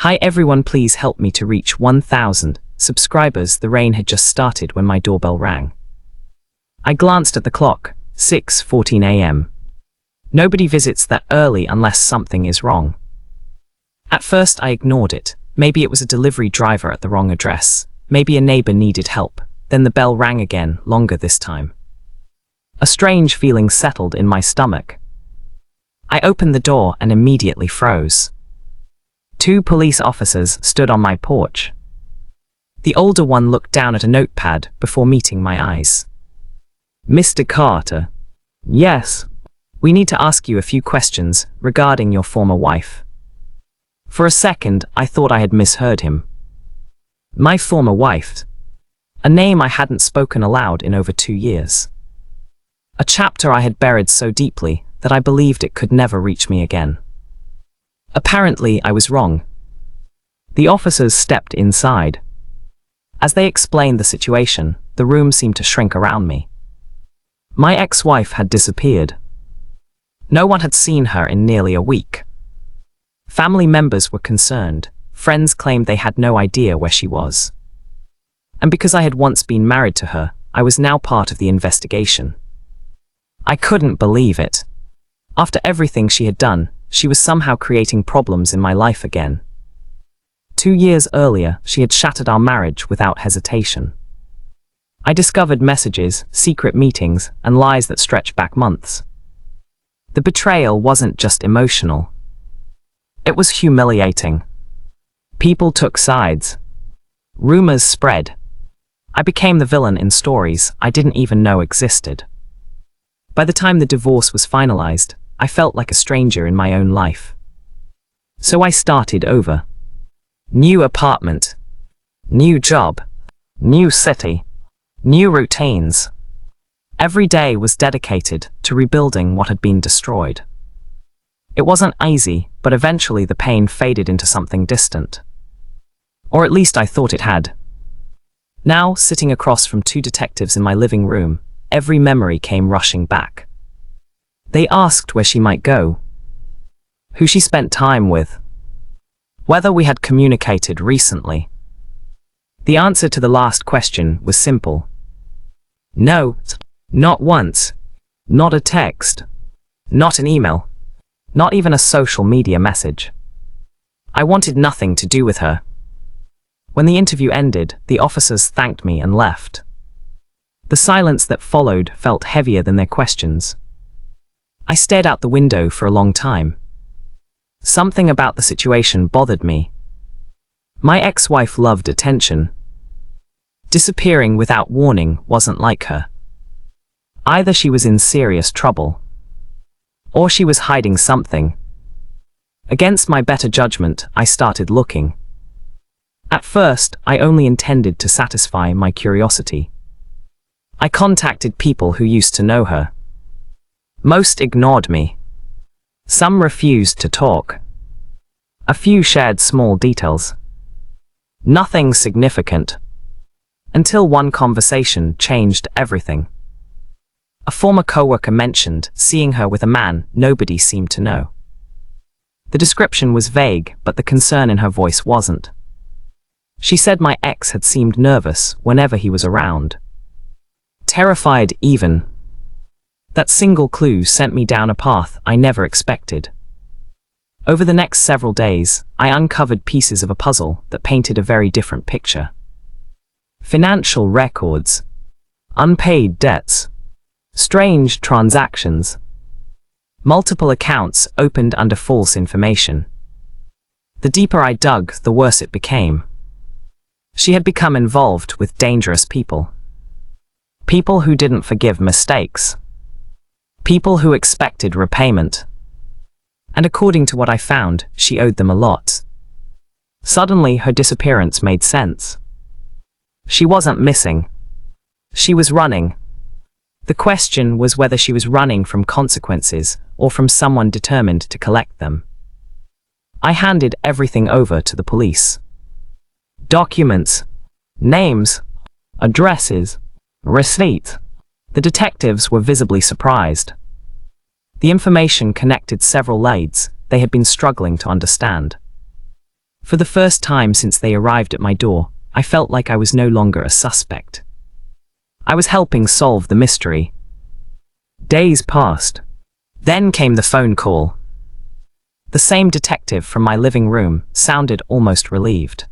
Hi everyone, please help me to reach 1,000 subscribers. The rain had just started when my doorbell rang. I glanced at the clock, 6:14 a.m. Nobody visits that early unless something is wrong. At first I ignored it. Maybe it was a delivery driver at the wrong address. Maybe a neighbor needed help. Then the bell rang again, longer this time. A strange feeling settled in my stomach. I opened the door and immediately froze. 2 police officers stood on my porch. The older one looked down at a notepad before meeting my eyes. "Mr. Carter." "Yes." "We need to ask you a few questions regarding your former wife." For a second, I thought I had misheard him. My former wife. A name I hadn't spoken aloud in over 2 years. A chapter I had buried so deeply that I believed it could never reach me again. Apparently, I was wrong. The officers stepped inside. As they explained the situation, the room seemed to shrink around me. My ex-wife had disappeared. No one had seen her in nearly a week. Family members were concerned. Friends claimed they had no idea where she was. And because I had once been married to her, I was now part of the investigation. I couldn't believe it. After everything she had done, she was somehow creating problems in my life again. 2 years earlier, she had shattered our marriage without hesitation. I discovered messages, secret meetings, and lies that stretched back months. The betrayal wasn't just emotional. It was humiliating. People took sides. Rumors spread. I became the villain in stories I didn't even know existed. By the time the divorce was finalized, I felt like a stranger in my own life. So I started over. New apartment. New job. New city. New routines. Every day was dedicated to rebuilding what had been destroyed. It wasn't easy, but eventually the pain faded into something distant. Or at least I thought it had. Now, sitting across from 2 detectives in my living room, every memory came rushing back. They asked where she might go, who she spent time with, whether we had communicated recently. The answer to the last question was simple. No, not once, not a text, not an email, not even a social media message. I wanted nothing to do with her. When the interview ended, the officers thanked me and left. The silence that followed felt heavier than their questions. I stared out the window for a long time. Something about the situation bothered me. My ex-wife loved attention. Disappearing without warning wasn't like her. Either she was in serious trouble, or she was hiding something. Against my better judgment, I started looking. At first, I only intended to satisfy my curiosity. I contacted people who used to know her. Most ignored me. Some refused to talk. A few shared small details. Nothing significant. Until one conversation changed everything. A former coworker mentioned seeing her with a man nobody seemed to know. The description was vague, but the concern in her voice wasn't. She said my ex had seemed nervous whenever he was around. Terrified even. That single clue sent me down a path I never expected. Over the next several days, I uncovered pieces of a puzzle that painted a very different picture. Financial records. Unpaid debts. Strange transactions. Multiple accounts opened under false information. The deeper I dug, the worse it became. She had become involved with dangerous people. People who didn't forgive mistakes. People who expected repayment. And according to what I found, she owed them a lot. Suddenly, her disappearance made sense. She wasn't missing. She was running. The question was whether she was running from consequences or from someone determined to collect them. I handed everything over to the police. Documents, names, addresses, receipts. The detectives were visibly surprised. The information connected several leads they had been struggling to understand. For the first time since they arrived at my door, I felt like I was no longer a suspect. I was helping solve the mystery. Days passed. Then came the phone call. The same detective from my living room sounded almost relieved.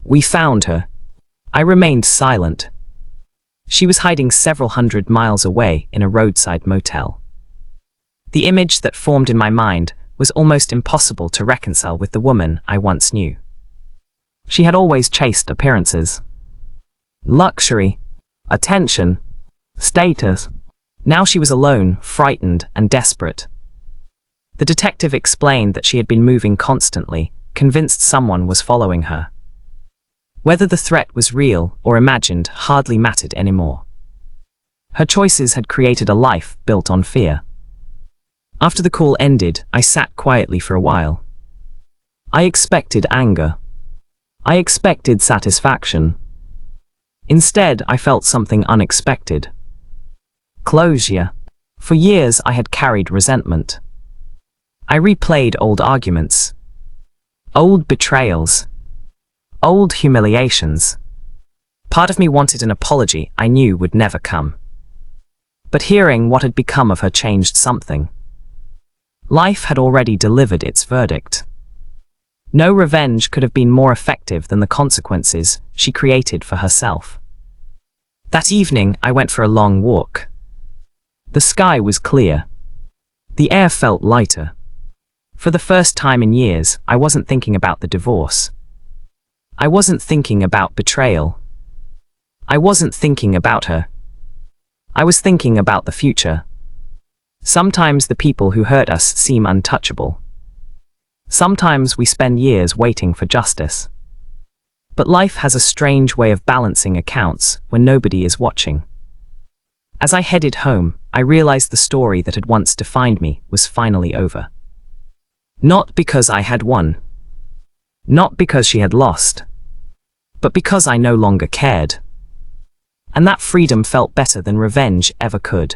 We found her. I remained silent. She was hiding several hundred miles away in a roadside motel. The image that formed in my mind was almost impossible to reconcile with the woman I once knew. She had always chased appearances. Luxury, attention, status. Now she was alone, frightened, and desperate. The detective explained that she had been moving constantly, convinced someone was following her. Whether the threat was real or imagined hardly mattered anymore. Her choices had created a life built on fear. After the call ended, I sat quietly for a while. I expected anger. I expected satisfaction. Instead, I felt something unexpected. Closure. For years, I had carried resentment. I replayed old arguments, old betrayals, old humiliations. Part of me wanted an apology I knew would never come. But hearing what had become of her changed something. Life had already delivered its verdict. No revenge could have been more effective than the consequences she created for herself. That evening, I went for a long walk. The sky was clear. The air felt lighter. For the first time in years, I wasn't thinking about the divorce. I wasn't thinking about betrayal. I wasn't thinking about her. I was thinking about the future. Sometimes the people who hurt us seem untouchable. Sometimes we spend years waiting for justice. But life has a strange way of balancing accounts when nobody is watching. As I headed home, I realized the story that had once defined me was finally over. Not because I had won. Not because she had lost. But because I no longer cared. And that freedom felt better than revenge ever could.